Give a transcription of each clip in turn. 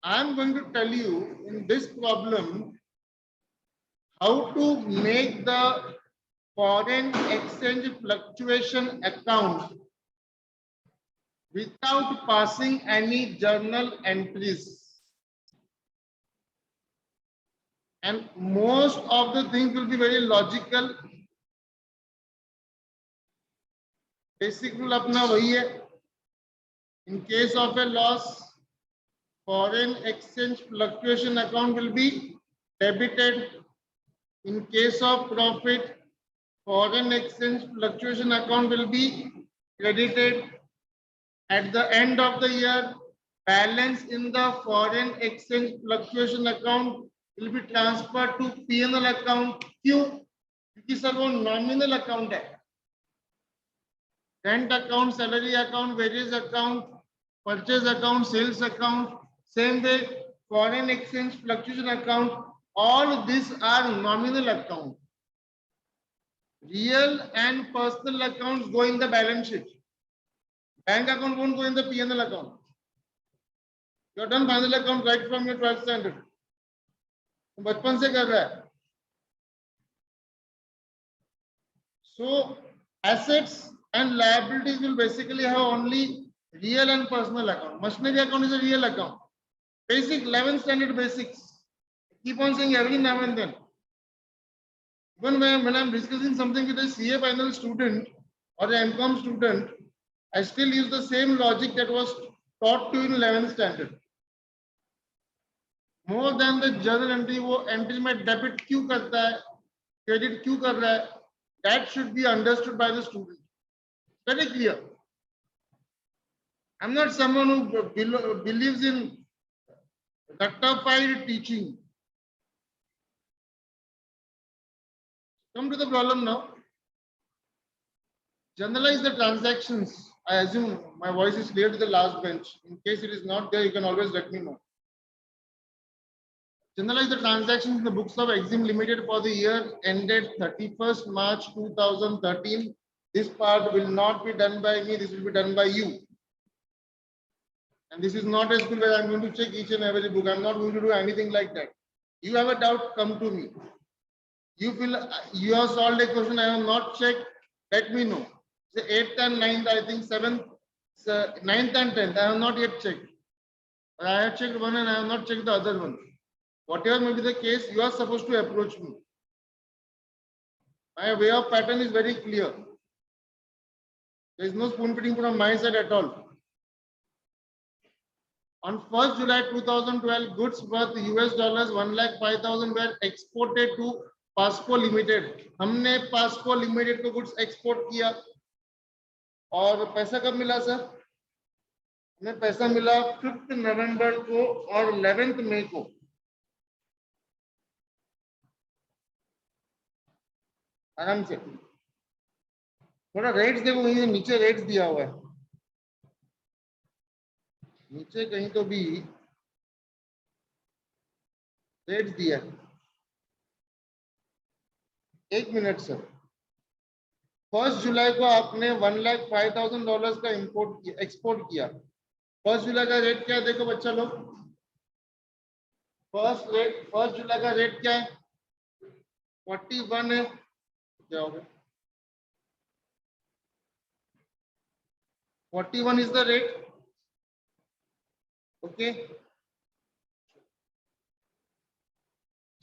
I am going to tell you in this problem how to make the foreign exchange fluctuation account without passing any journal entries. And most of the things will be very logical. Basic rule अपना वही है. In case of a loss, foreign exchange fluctuation account will be debited. In case of profit, foreign exchange fluctuation account will be credited. At the end of the year, balance in the foreign exchange fluctuation account will be transferred to P&L account. क्यों? क्योंकि sir वो nominal account है. Rent account, salary account, wages account, purchase account, sales account, same way foreign exchange fluctuation account, all these are nominal account. Real and personal accounts go in the balance sheet. Bank account won't go in the P&L account. You have done final account right from your 12th standard. बचपन से कर रहा है. So assets and liabilities will basically have only real and personal account. Machinery account is a real account. Basic 11th standard basics. Keep on saying every now and then. Even when I'm discussing something with a CA final student or an MCOM student, I still use the same logic that was taught to you in 11th standard. More than the journal entry, वो entry में debit क्यों करता है, credit क्यों कर रहा है, that should be understood by the student. Very clear. I'm not someone who believes in rectified teaching. Come to the problem now. Generalize the transactions. I assume my voice is clear to the last bench. In case it is not there, you can always let me know. Generalize the transactions in the books of Exim Limited for the year ended 31st March 2013. This part will not be done by me. This will be done by you. And this is not a school where I'm going to check each and every book. I'm not going to do anything like that. You have a doubt, come to me. You feel you have solved a question I have not checked, let me know. The 8th and 9th, I think 7th, 9th and 10th, I have not yet checked. I have checked one and I have not checked the other one. Whatever may be the case, you are supposed to approach me. My way of pattern is very clear. There is no spoon feeding from my side at all. On 1st July 2012, goods worth US dollars 1,05,000 were exported to POCSO limited. हमने POCSO limited को goods export किया और पैसा कब मिला sir? हमें पैसा मिला 5th नवंबर को और 11th मई को. आराम से थोड़ा रेट्स देखो, कहीं नीचे रेट्स दिया हुआ है, नीचे कहीं तो भी रेट्स दिया है. एक मिनट सर. 1st जुलाई को आपने $1,05,000 का इंपोर्ट किया, एक्सपोर्ट किया. 1st जुलाई का रेट क्या है देखो बच्चा लोग. 1st जुलाई का रेट क्या है? 41 है. क्या हो गया? 41 इज द रेट. ओके.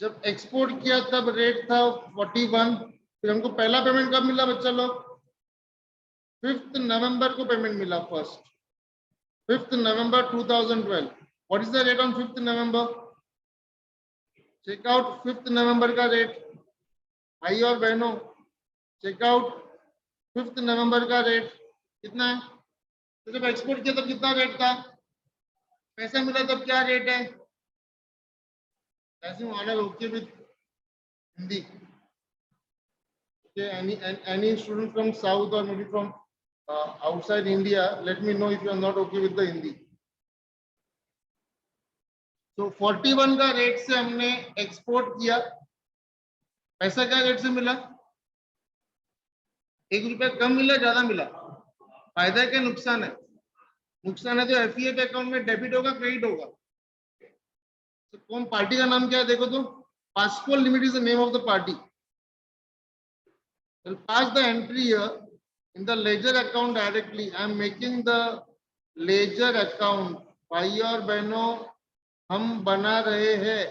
जब एक्सपोर्ट किया तब रेट था 41. फिर हमको पहला पेमेंट कब मिला बच्चा लोग? 5th नवंबर को पेमेंट मिला. 5th November 2012. What is the rate on 5th November? Checkout 5th November का रेट. भाई और बहनों, चेकआउट 5th नवंबर का रेट कितना है? तो जब एक्सपोर्ट किया तब कितना रेट था? पैसा मिला तब क्या रेट है? As you are okay with Hindi. Okay, any student from South or maybe from outside India, let me know if you are not okay with the Hindi. So 41 का रेट से हमने export किया. पैसा क्या rate से मिला? ₹1 कम मिला, ज्यादा मिला? फायदा क्या नुकसान है? नुकसान है तो एफईए के अकाउंट में डेबिट होगा, क्रेडिट होगा? तो कौन पार्टी का नाम क्या है देखो तो, POCSO limited is the name of the party. I'll pass the entry here in the ledger account directly. I am making the ledger account. भाई और बहनों हम बना रहे हैं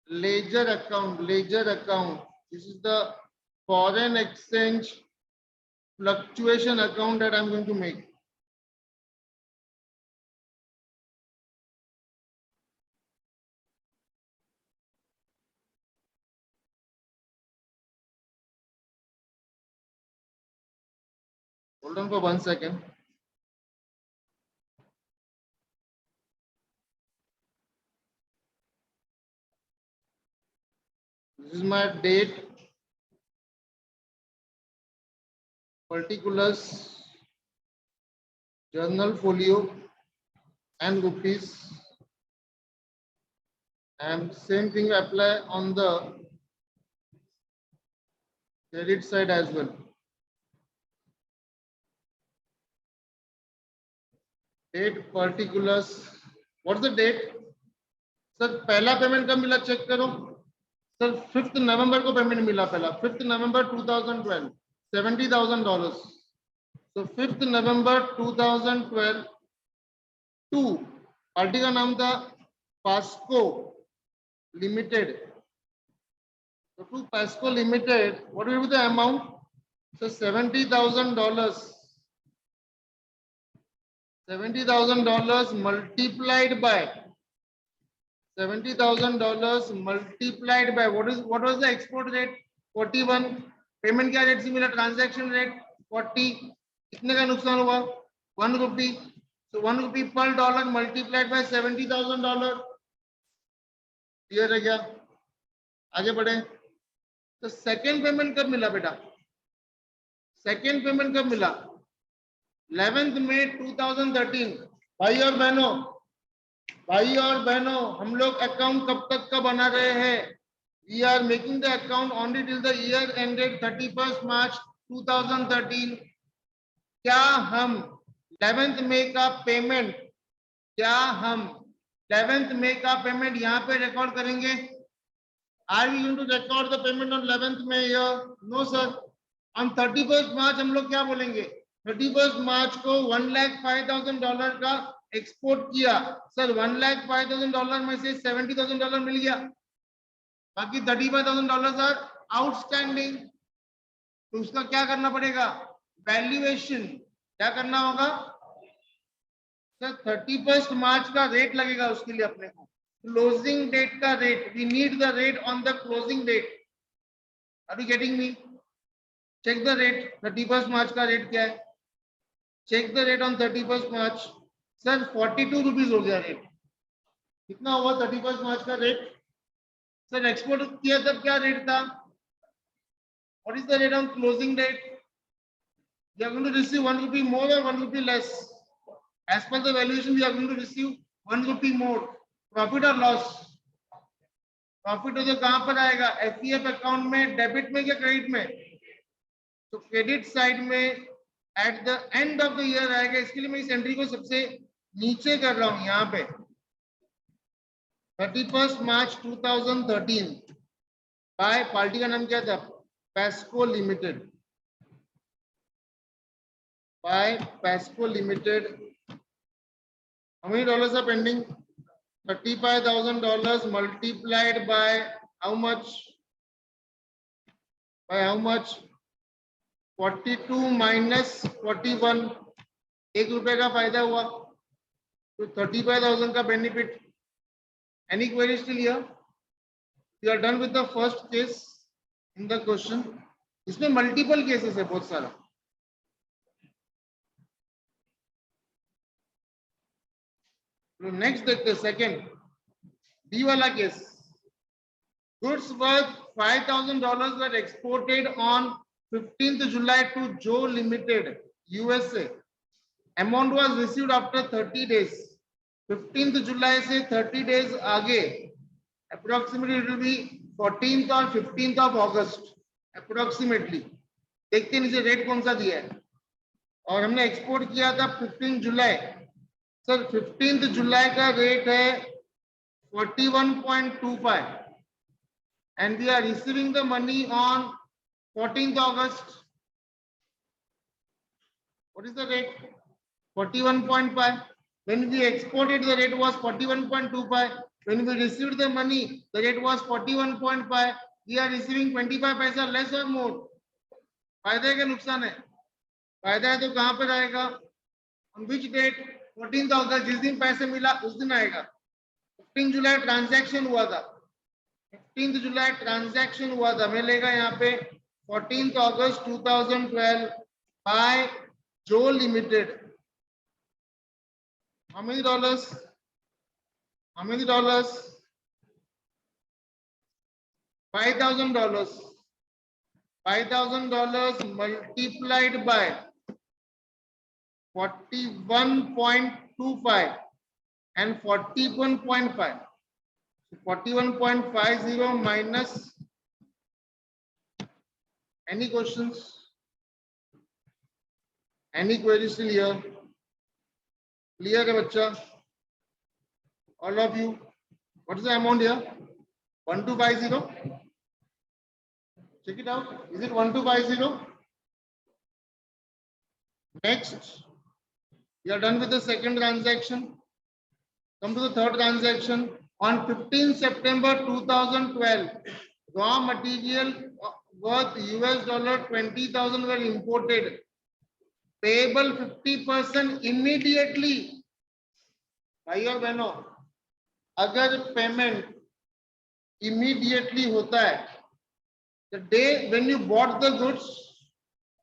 ledger account. Ledger account. This is the foreign exchange fluctuation account that I am going to make. Hold on for 1 second. This is my date, particulars, journal folio, and rupees. And same thing apply on the credit side as well. Date, particulars. What's the date? Sir पहला payment कब मिला check करो. Sir 5th नवंबर को payment मिला पहला. 5th November 2012, $70,000. So 5th November 2012 to party का नाम था Pasco limited. So to Pasco Limited, what will be the amount? So $70,000. $70,000 multiplied by $70,000 multiplied by what was the export rate? 41. Payment क्या rate से मिला? Transaction rate 40. कितने का नुकसान हुआ? 1 रुपी. So 1 रुपी पर डॉलर मल्टीप्लाइड बाय $70,000. क्लियर है क्या? आगे बढ़े. तो सेकेंड पेमेंट कब मिला बेटा? सेकेंड पेमेंट कब मिला? 11 मई 2013. भाई और बहनों हम लोग अकाउंट कब तक का बना रहे हैं? We are making the account only till the year ended 31 March 2013. क्या हम 11 मई का पेमेंट यहाँ पे रिकॉर्ड करेंगे? Are we going to record the payment on 11th May here? No sir. On 31st March हम लोग क्या बोलेंगे? 31st March को $1,05,000 का एक्सपोर्ट किया. सर $1,05,000 में से $70,000 मिल गया, बाकी $35,000 आर आउटस्टैंडिंग. तो उसका क्या करना पड़ेगा? वैल्यूएशन. क्या करना होगा सर? 31st मार्च का रेट लगेगा उसके लिए अपने को. क्लोजिंग डेट का rate. We need the rate on the closing date. Are you getting me? Check the rate. 31st March का रेट क्या है? Check the rate on 31st March. Sir 42 rupees हो गया रेट. कितना हुआ 31st मार्च का rate? Sir export किया तब क्या रेट था? What is the rate on closing date? You are going to receive 1 rupee more or 1 rupee less? As per the valuation we are going to receive 1 rupee more. Profit और loss? Profit हो तो कहां पर आएगा? एफईएफ account में, debit में या credit में? तो क्रेडिट साइड में at the end of the year आएगा. इसके लिए मैं इस एंट्री को सबसे नीचे कर रहा हूं यहाँ पे. 31st मार्च 2013 बाय पार्टी का नाम क्या था? Pasco limited. By Pasco limited. How many dollars are pending? $35,000 multiplied by how much? By how much? 42 minus 41. 1 रुपए का फायदा हुआ तो 35,000 का benefit. Any queries still here? We are done with the first case in the question. इसमें multiple cases है बहुत सारा. तो नेक्स्ट देखते हैं सेकेंड बी वाला case. Goods worth $5,000 were exported on 15th July to Joe Limited, USA. Amount was received after 30 days. 15th July से 30 days आगे approximately it will be 14th or 15th of August approximately. देखते हैं नीचे rate कौन सा दिया है. और हमने एक्सपोर्ट किया था 15 जुलाई. सर 15th जुलाई का रेट है 41.25 and we are receiving the money on 14th August. What is the rate? 41.5. When we exported, the rate was 41.25. When we received the money, the rate was 41.5. We are receiving 25 paisa less or more. फायदा है क्या नुकसान है? फायदा है तो कहां पर आएगा? On which date? 14th August. जिस दिन पैसे मिला उस दिन आएगा. 15 जुलाई ट्रांजैक्शन हुआ था. 15 जुलाई ट्रांजैक्शन हुआ था. मिलेगा यहाँ पे 14th August 2012 by Joe Limited. How many dollars? How many dollars? $5,000. $5,000 multiplied by 41.25 and 41.5. 41.50 minus. Any questions? Any queries still here? Clear है बच्चा? All of you. What is the amount here? 1250. Check it out. Is it 1250? Next, we are done with the second transaction. Come to the third transaction. On 15 September 2012, raw material worth $20,000 were imported. Payable 50% immediately. भाई और बहनों, अगर payment immediately होता है, the day when you bought the goods,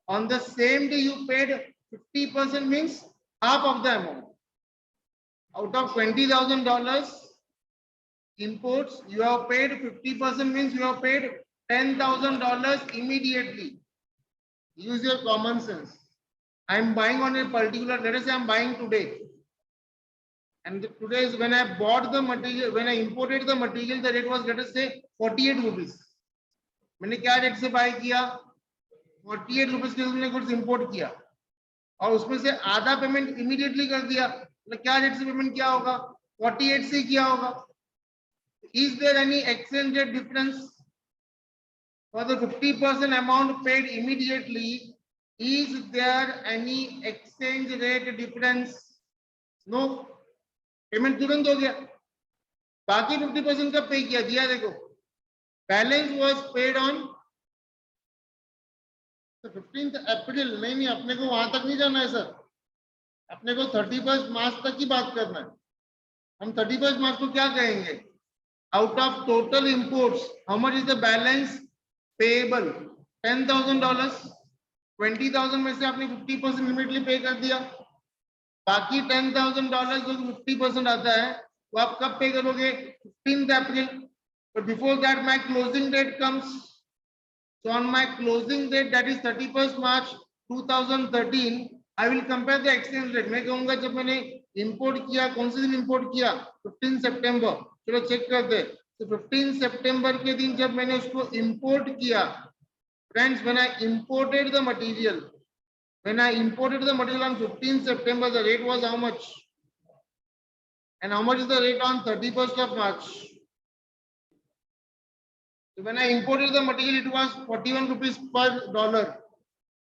on the same day you paid 50% means half of the amount. Out of $20,000 imports, you have paid 50% means you have paid $10,000 immediately. Use your common sense. I am buying on a particular, let us say I am buying today. And today is when I bought the material, when I imported the material, the rate was, let us say, 48 rupees. मैंने क्या rate से bye किया? 48 rupees के मैंने goods import किया और उसमें से आधा पेमेंट इमीडिएटली कर दिया. तो क्या रेट से पेमेंट किया होगा? 48 से किया होगा. Is there any exchange rate difference? For the 50% amount paid immediately, is there any exchange rate difference? No. Payment तुरंत हो गया. बाकी 50% का पे किया, दिया देखो. Balance was paid on 15th April. नहीं, अपने को वहां तक नहीं जाना है सर. अपने को 31st March तक की बात करना है. हम 31st March को क्या कहेंगे? Out of total imports, how much is the balance payable? $10,000. 20,000 में से आपने 50% immediately पे कर दिया. बाकी $10,000 जो 50% आता है वो आप कब पे करोगे? 15th April. But before that my closing date comes. So on my closing date, that is 31st March 2013, I will compare the exchange rate. मैं कहूंगा जब मैंने import किया, कौन से दिन import किया? 15 September. चलो चेक करते. तो 15 September के दिन जब मैंने उसको import किया, friends, when I imported the material on 15 September, the rate was how much? And how much is the rate on 31st of March? So when I imported the material, it was 41 rupees per dollar.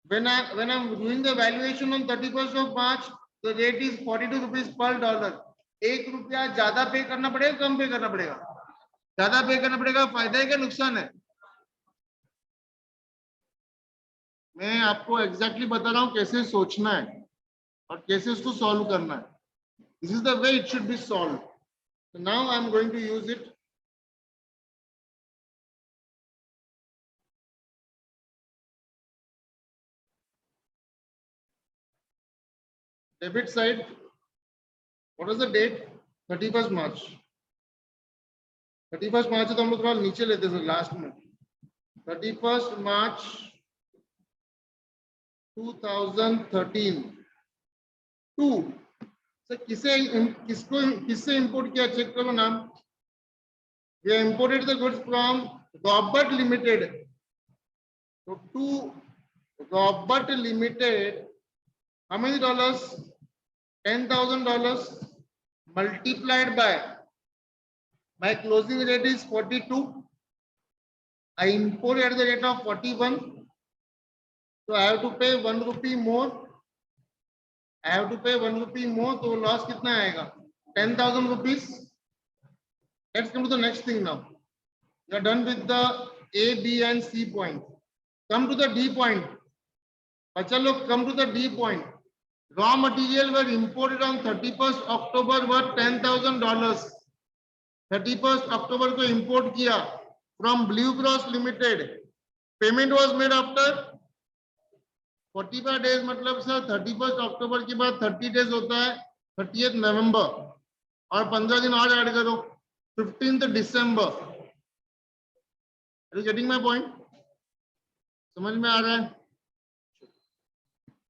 When I'm doing the valuation on 31st of March, the rate is 42 rupees per dollar. एक रुपया ज्यादा पे करना पड़ेगा, कम पे करना पड़ेगा? ज्यादा पे करना पड़ेगा. फायदा है क्या नुकसान है? मैं आपको एग्जैक्टली बता रहा हूँ कैसे सोचना है और कैसे उसको सॉल्व करना है. This is the way it should be solved. So now I'm going to use it. Debit side. What was the date? 31st March. 31st March तो हम लोग थोड़ा नीचे लेते हैं लास्ट में. 31st March 2013. 2. सर किससे इंपोर्ट किया? चेक करो नाम. We have imported the goods from Robert Limited. So to Robert Limited, how many dollars? $10,000 multiplied by My closing rate is 42. I import at the rate of 41. So I have to pay 1 rupee more. I have to pay 1 rupee more. So loss कितना आएगा? 10,000 rupees. Let's come to the next thing now. You are done with the A, B, and C point. Come to the D point. Bacha log, come to the D point. Raw material were imported on 31st October worth $10,000. 31st October को import किया from Blue Cross Limited. Payment was made after 45 days. मतलब sir 31st October के बाद 30 days होता है 30th November और 15 दिन और ऐड करो 15th December. Are you getting my point? समझ में आ रहा है?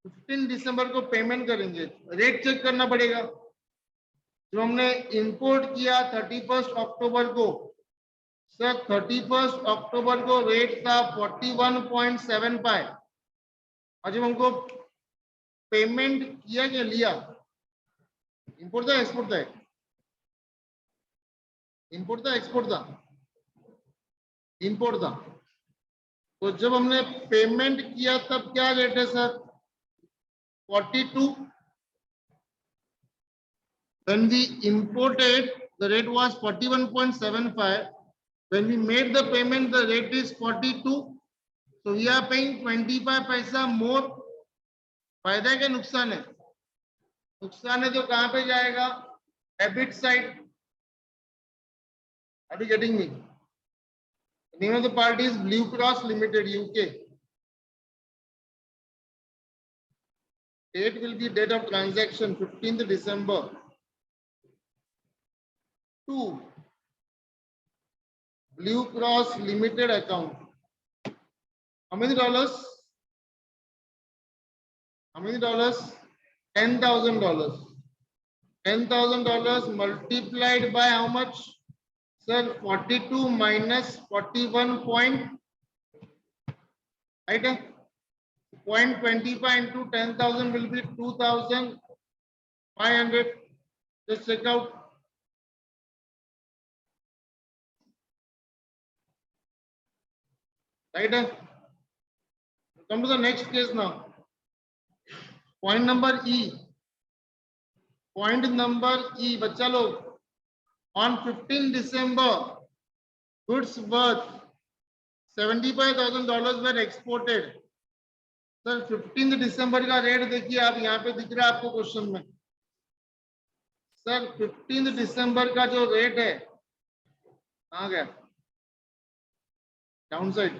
15 दिसंबर को पेमेंट करेंगे. रेट चेक करना पड़ेगा. जो हमने इंपोर्ट किया 31 अक्टूबर को, सर 31 अक्टूबर को रेट था 41.75 और जब हमको पेमेंट किया क्या लिया, इंपोर्ट था एक्सपोर्ट था? इंपोर्ट था एक्सपोर्ट था? इंपोर्ट था. तो जब हमने पेमेंट किया तब क्या रेट है sir? 42. When we imported, the rate was 41.75. When we made the payment, the rate is 42. So we are paying 25 पैसा more. फायदा है क्या नुकसान है? नुकसान है तो कहां पे जाएगा? Debit side. Are you getting me? The name of the party is Blue Cross Limited, UK. Date will be date of transaction 15th December. 2. Blue Cross Limited account. How many dollars? How many dollars? $10,000. $10,000 multiplied by how much? Sir, 42 minus 41 point. Right? 0.25 into 10,000 will be 2,500. Just check out. Right? Come to the next case now. Point number E. Point number E. बच्चा लोग, on 15 December, goods worth $75,000 were exported. Sir 15 दिसंबर का rate देखिए आप, यहाँ पे दिख रहा है आपको क्वेश्चन में. सर 15 दिसंबर का जो रेट है कहाँ गया? Down side.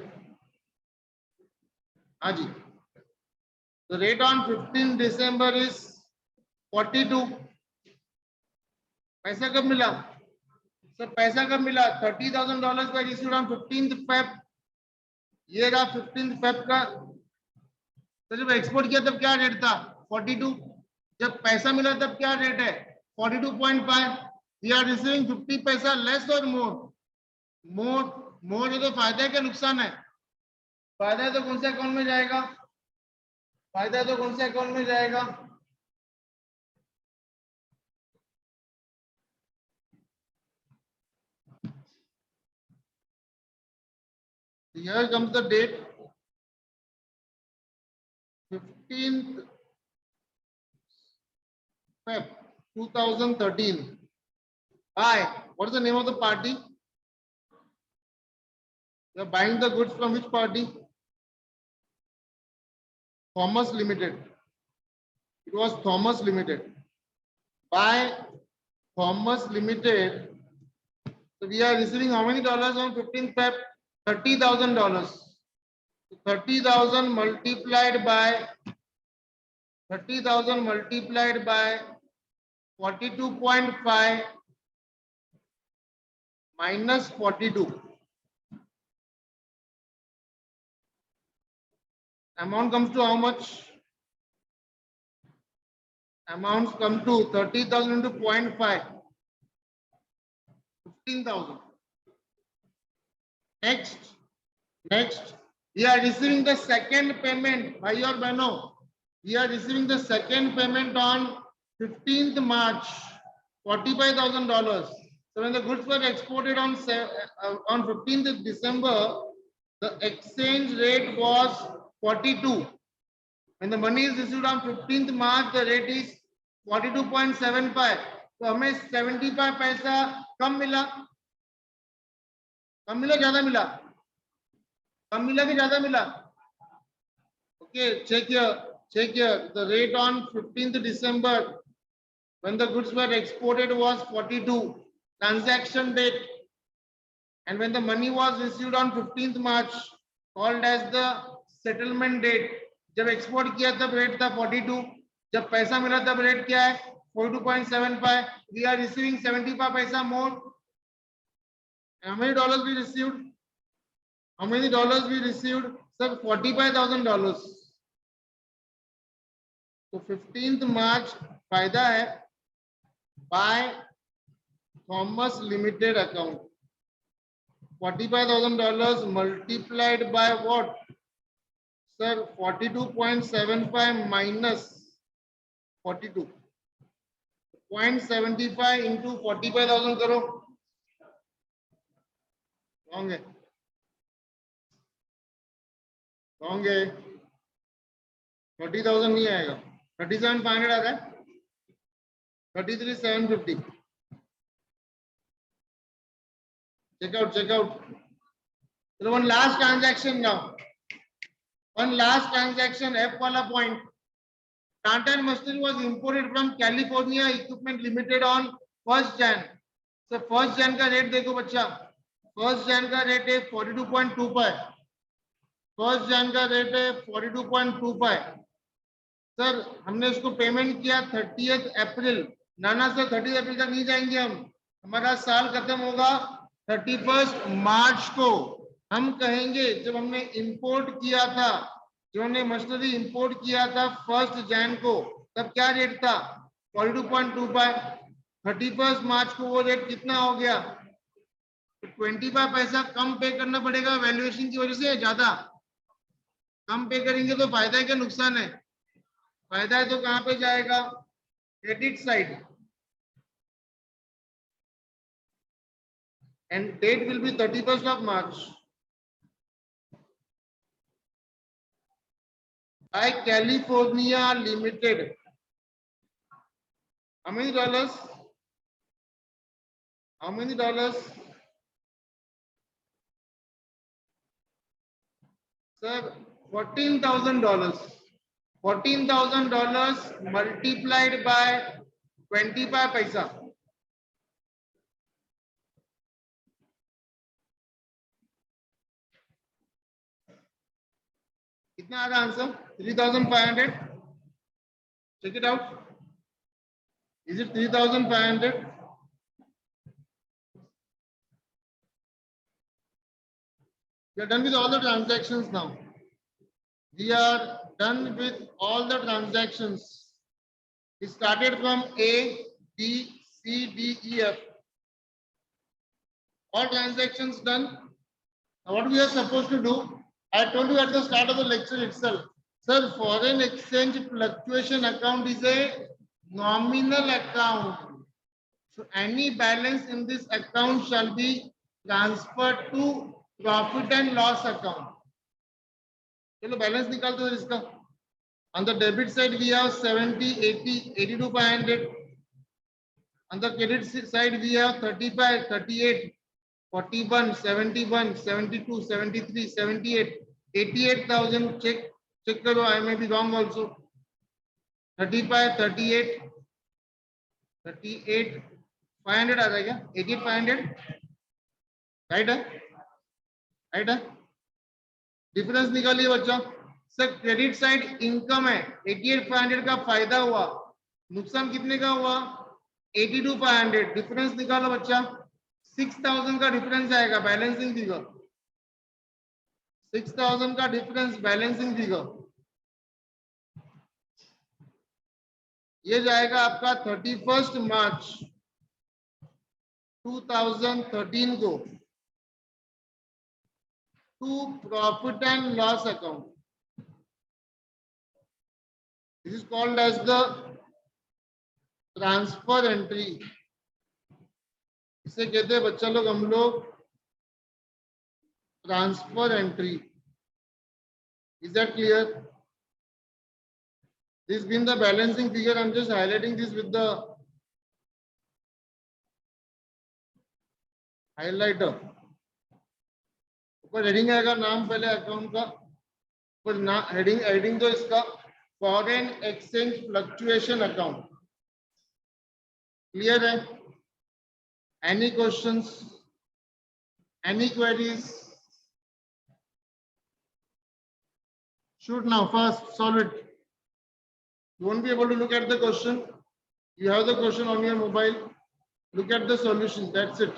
हाँ जी. The rate on 15 December is 42. पैसा कब मिला? सर पैसा कब मिला? $30,000 का issued on 15th Feb. ये रहा 15th Feb का. तो जब एक्सपोर्ट किया तब क्या रेट था? 42. जब पैसा मिला तब क्या रेट है? 42.5. We are receiving 50 पैसा less or more? More है तो फायदा है क्या नुकसान है? फायदा है तो कौन से अकाउंट में जाएगा? फायदा है तो कौन से अकाउंट में जाएगा? Here comes the date. 15th Feb 2013. Buy. What is the name of the party? You are buying the goods from which party? Thomas Limited. It was Thomas Limited. By Thomas Limited. So we are receiving how many dollars on 15th Feb? $30,000. 30,000 multiplied by 42.5 minus 42. Amount comes to how much? Amounts come to 30,000 into 0.5. 15,000. Next, we are receiving the second payment. Bhai aur behno, we are receiving the second payment on 15th March, $45,000. So when the goods were exported on 15th December, the exchange rate was 42. When the money is received on 15th March, the rate is 42.75. तो हमें 75 पैसा कम मिला, ज्यादा मिला, कम मिला कि ज्यादा मिला? Okay, check here. The rate on 15th December when the goods were exported was 42 transaction date, and when the money was received on 15th March called as the settlement date. जब एक्सपोर्ट किया तब rate था 42, जब पैसा मिला तब rate क्या है 42.75. We are receiving 75 paisa more. How many dollars we received? How many dollars we received? Sir, $45,000. तो 15th March फायदा है by Thomas Limited account. $45,000 multiplied by what? Sir, 42.75 minus 42. 0.75 into 45,000 करो. Wrong है. Wrong है. 30,000 नहीं आएगा. 37,500 आ रहा है. 33,750. Check out. So one last transaction now. One last transaction, F wala point. Tata and machinery was imported from California Equipment Limited on 1st Jan. So 1st Jan का rate देखो बच्चा. 1st Jan का rate है 42.25. 1st Jan का rate है 42.25. Sir हमने उसको payment किया 30th अप्रैल. नाना सर 30 अप्रैल तक नहीं जाएंगे हम. हमारा साल खत्म होगा 31 मार्च को. हम कहेंगे जब हमने इंपोर्ट किया था, जो हमने मशीनरी इंपोर्ट किया था 1 जैन को, तब क्या रेट था 42.25. 31 मार्च को वो रेट कितना हो गया? 25 पैसा कम पे करना पड़ेगा वैल्यूएशन की वजह से. ज्यादा कम पे करेंगे तो फायदा है क्या नुकसान है? फायदा है. तो कहां पे जाएगा? Credit side. End date will be 31 March. By California Limited. How many dollars? How many dollars? Sir, $14,000. $14,000 multiplied by 25 paisa. कितना आ रहा answer? 3,500. Check it out. Is it 3,500? We are done with all the transactions now. We are done with all the transactions. We started from A, B, C, D, E, F. All transactions done. Now what we are supposed to do? I told you at the start of the lecture itself. Sir, foreign exchange fluctuation account is a nominal account. So any balance in this account shall be transferred to profit and loss account. चलो balance निकालते हैं इसका. On the debit side we have 70, 80, 82, 500. On the credit side we have 35, 38, 41, 71, 72, 73, 78, 88,000. Check करो, I may be wrong also. 35, 38, 38, 500 आ रहा है क्या? 88, 500. Right है? Right है? डिफरेंस निकालिए बच्चों. सर क्रेडिट साइड इनकम है, 88,500 का फायदा हुआ. नुकसान कितने का हुआ? 82,500. डिफरेंस निकालो बच्चा. 6,000 का डिफरेंस आएगा बैलेंसिंग फिगर. 6,000 का डिफरेंस बैलेंसिंग फिगर. ये जाएगा आपका 31 मार्च 2013 को to profit and loss account. This is called as the transfer entry. इसे कहते हैं बच्चा लोग हम लोग transfer entry. Is that clear? This being the balancing figure, I'm just highlighting this with the highlighter. ऊपर हेडिंग आएगा नाम पहले अकाउंट का, ऊपर ना हेडिंग हेडिंग तो इसका foreign exchange fluctuation account. Clear है? Any questions, any queries? Shoot now, first solve it. You won't be able to look at the question. You have the question on your mobile. Look at the solution. That's it.